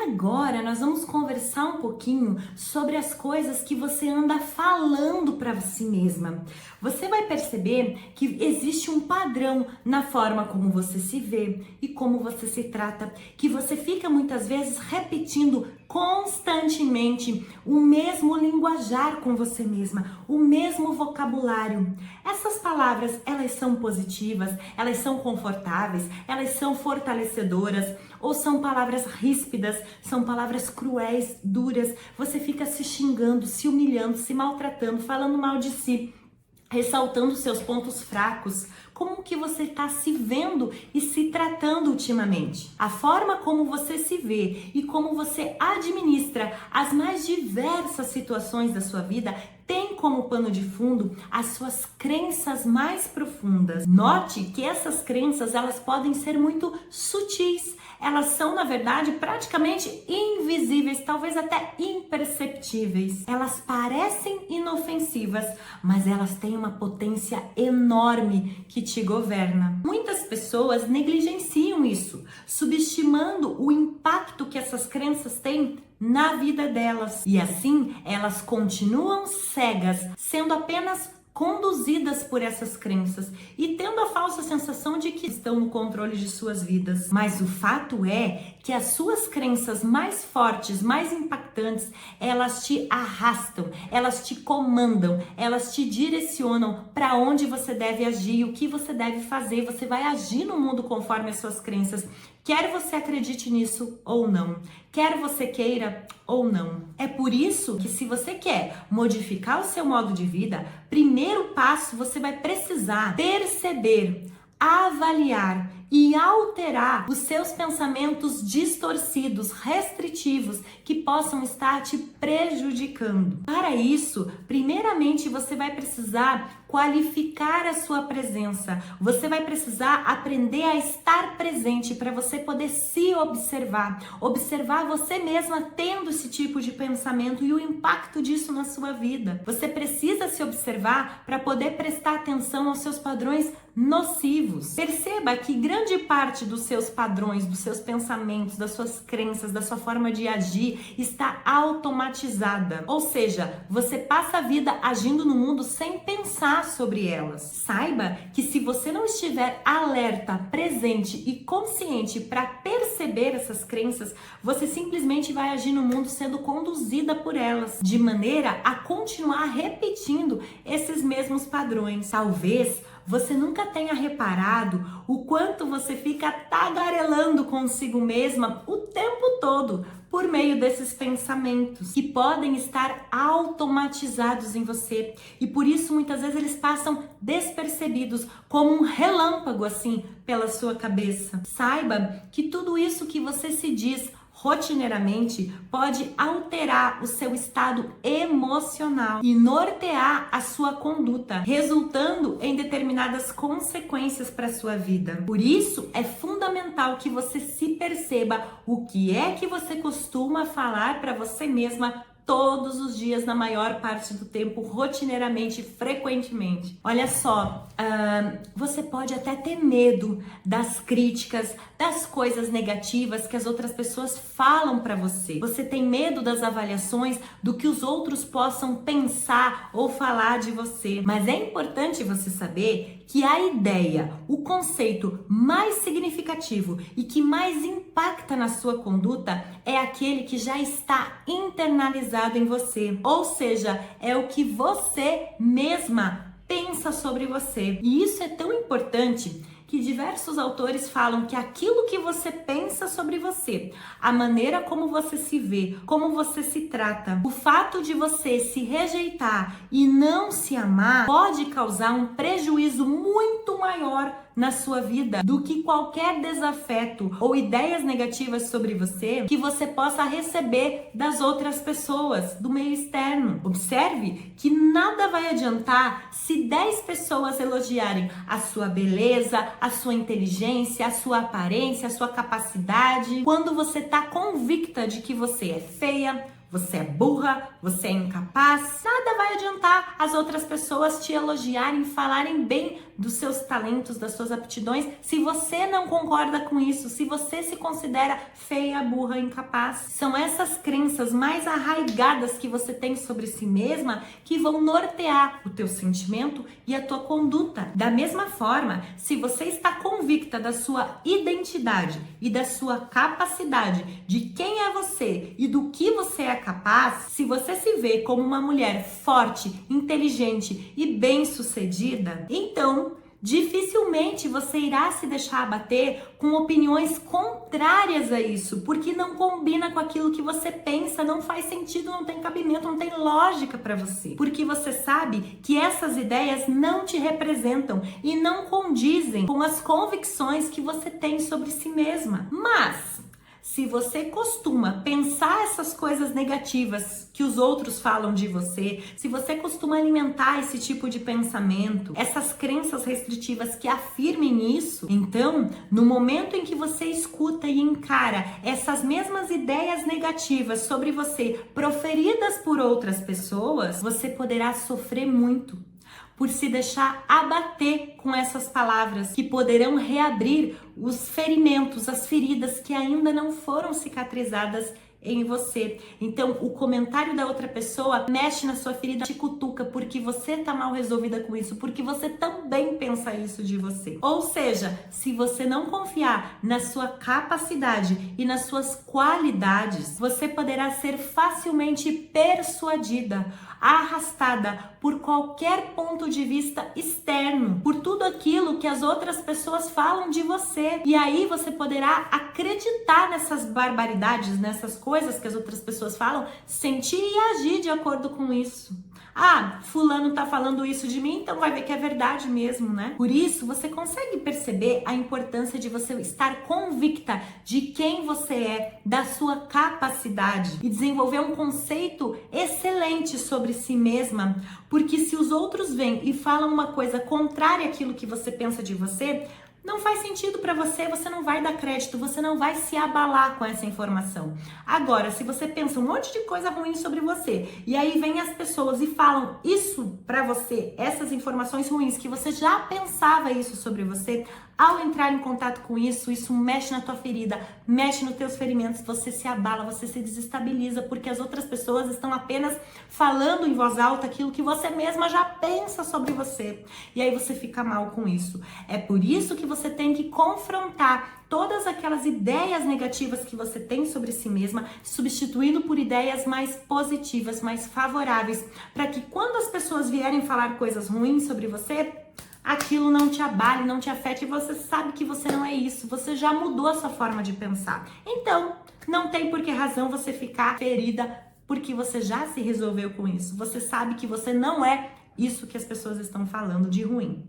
agora nós vamos conversar um pouquinho sobre as coisas que você anda falando para si mesma. Você vai perceber que existe um padrão na forma como você se vê e como você se trata, que você fica muitas vezes repetindo constantemente o mesmo linguajar com você mesma, o mesmo vocabulário. Essas palavras, elas são positivas, elas são confortáveis, elas são fortalecedoras, ou são palavras ríspidas, são palavras cruéis, duras. Você fica se xingando, se humilhando, se maltratando, falando mal de si, ressaltando seus pontos fracos. Como que você está se vendo e se tratando ultimamente? A forma como você se vê e como você administra as mais diversas situações da sua vida tem como pano de fundo as suas crenças mais profundas. Note que essas crenças, elas podem ser muito sutis. Elas são, na verdade, praticamente invisíveis, talvez até imperceptíveis. Elas parecem inofensivas, mas elas têm uma potência enorme que te governa. Muitas pessoas negligenciam isso, subestimando o impacto que essas crenças têm na vida delas. E assim, elas continuam cegas, sendo apenas conduzidas por essas crenças e tendo a falsa sensação de que estão no controle de suas vidas. Mas o fato é que as suas crenças mais fortes, mais impactantes, elas te arrastam, elas te comandam, elas te direcionam para onde você deve agir, o que você deve fazer. Você vai agir no mundo conforme as suas crenças, quer você acredite nisso ou não, quer você queira ou não. É por isso que, se você quer modificar o seu modo de vida, primeiro passo, você vai precisar perceber, avaliar e alterar os seus pensamentos distorcidos, restritivos, que possam estar te prejudicando. Para isso, primeiramente, você vai precisar qualificar a sua presença. Você vai precisar aprender a estar presente para você poder se observar. Observar você mesma tendo esse tipo de pensamento e o impacto disso na sua vida. Você precisa se observar para poder prestar atenção aos seus padrões nocivos. Perceba que grande parte dos seus padrões, dos seus pensamentos, das suas crenças, da sua forma de agir está automatizada. Ou seja, você passa a vida agindo no mundo sem pensar sobre elas. Saiba que, se você não estiver alerta, presente e consciente para perceber essas crenças, você simplesmente vai agir no mundo sendo conduzida por elas, de maneira a continuar repetindo esses mesmos padrões. Talvez você nunca tenha reparado o quanto você fica tagarelando consigo mesma o tempo todo por meio desses pensamentos que podem estar automatizados em você, e por isso muitas vezes eles passam despercebidos, como um relâmpago assim pela sua cabeça. Saiba que tudo isso que você se diz rotineiramente pode alterar o seu estado emocional e nortear a sua conduta, resultando em determinadas consequências para a sua vida. Por isso, é fundamental que você se perceba o que é que você costuma falar para você mesma todos os dias, na maior parte do tempo, rotineiramente, frequentemente. Olha só, você pode até ter medo das críticas, das coisas negativas que as outras pessoas falam para você. Você tem medo das avaliações, do que os outros possam pensar ou falar de você. Mas é importante você saber que a ideia, o conceito mais significativo e que mais impacta na sua conduta é aquele que já está internalizado em você. Ou seja, é o que você mesma pensa sobre você. E isso é tão importante que diversos autores falam que aquilo que você pensa sobre você, a maneira como você se vê, como você se trata, o fato de você se rejeitar e não se amar pode causar um prejuízo muito maior na sua vida do que qualquer desafeto ou ideias negativas sobre você que você possa receber das outras pessoas, do meio externo. Observe que nada vai adiantar se 10 pessoas elogiarem a sua beleza, a sua inteligência, a sua aparência, a sua capacidade, quando você está convicta de que você é feia, você é burra, você é incapaz. Nada vai adiantar as outras pessoas te elogiarem, falarem bem dos seus talentos, das suas aptidões, se você não concorda com isso, se você se considera feia, burra, incapaz. São essas crenças mais arraigadas que você tem sobre si mesma que vão nortear o teu sentimento e a tua conduta. Da mesma forma, se você está convicta da sua identidade e da sua capacidade, de quem é você e do que você é capaz, se você se vê como uma mulher forte, inteligente e bem-sucedida, então dificilmente você irá se deixar abater com opiniões contrárias a isso, porque não combina com aquilo que você pensa, não faz sentido, não tem cabimento, não tem lógica para você. Porque você sabe que essas ideias não te representam e não condizem com as convicções que você tem sobre si mesma. Mas se você costuma pensar essas coisas negativas que os outros falam de você, se você costuma alimentar esse tipo de pensamento, essas crenças restritivas que afirmem isso, então, no momento em que você escuta e encara essas mesmas ideias negativas sobre você proferidas por outras pessoas, você poderá sofrer muito por se deixar abater com essas palavras que poderão reabrir os ferimentos, as feridas que ainda não foram cicatrizadas em você. Então, o comentário da outra pessoa mexe na sua ferida, te cutuca porque você tá mal resolvida com isso, porque você também pensa isso de você. Ou seja, se você não confiar na sua capacidade e nas suas qualidades, você poderá ser facilmente persuadida, arrastada por qualquer ponto de vista externo, por tudo aquilo que as outras pessoas falam de você. E aí você poderá acreditar nessas barbaridades, nessas coisas que as outras pessoas falam, sentir e agir de acordo com isso. Ah, fulano tá falando isso de mim, então vai ver que é verdade mesmo, né? Por isso, você consegue perceber a importância de você estar convicta de quem você é, da sua capacidade e desenvolver um conceito excelente sobre si mesma, porque se os outros vêm e falam uma coisa contrária àquilo que você pensa de você, não faz sentido para você, você não vai dar crédito, você não vai se abalar com essa informação. Agora, se você pensa um monte de coisa ruim sobre você, e aí vem as pessoas e falam isso para você, essas informações ruins, que você já pensava isso sobre você, ao entrar em contato com isso, isso mexe na tua ferida, mexe nos teus ferimentos, você se abala, você se desestabiliza, porque as outras pessoas estão apenas falando em voz alta aquilo que você mesma já pensa sobre você. E aí você fica mal com isso. É por isso que você tem que confrontar todas aquelas ideias negativas que você tem sobre si mesma, substituindo por ideias mais positivas, mais favoráveis, para que quando as pessoas vierem falar coisas ruins sobre você, aquilo não te abale, não te afete, e você sabe que você não é isso, você já mudou a sua forma de pensar. Então, não tem por que razão você ficar ferida, porque você já se resolveu com isso. Você sabe que você não é isso que as pessoas estão falando de ruim.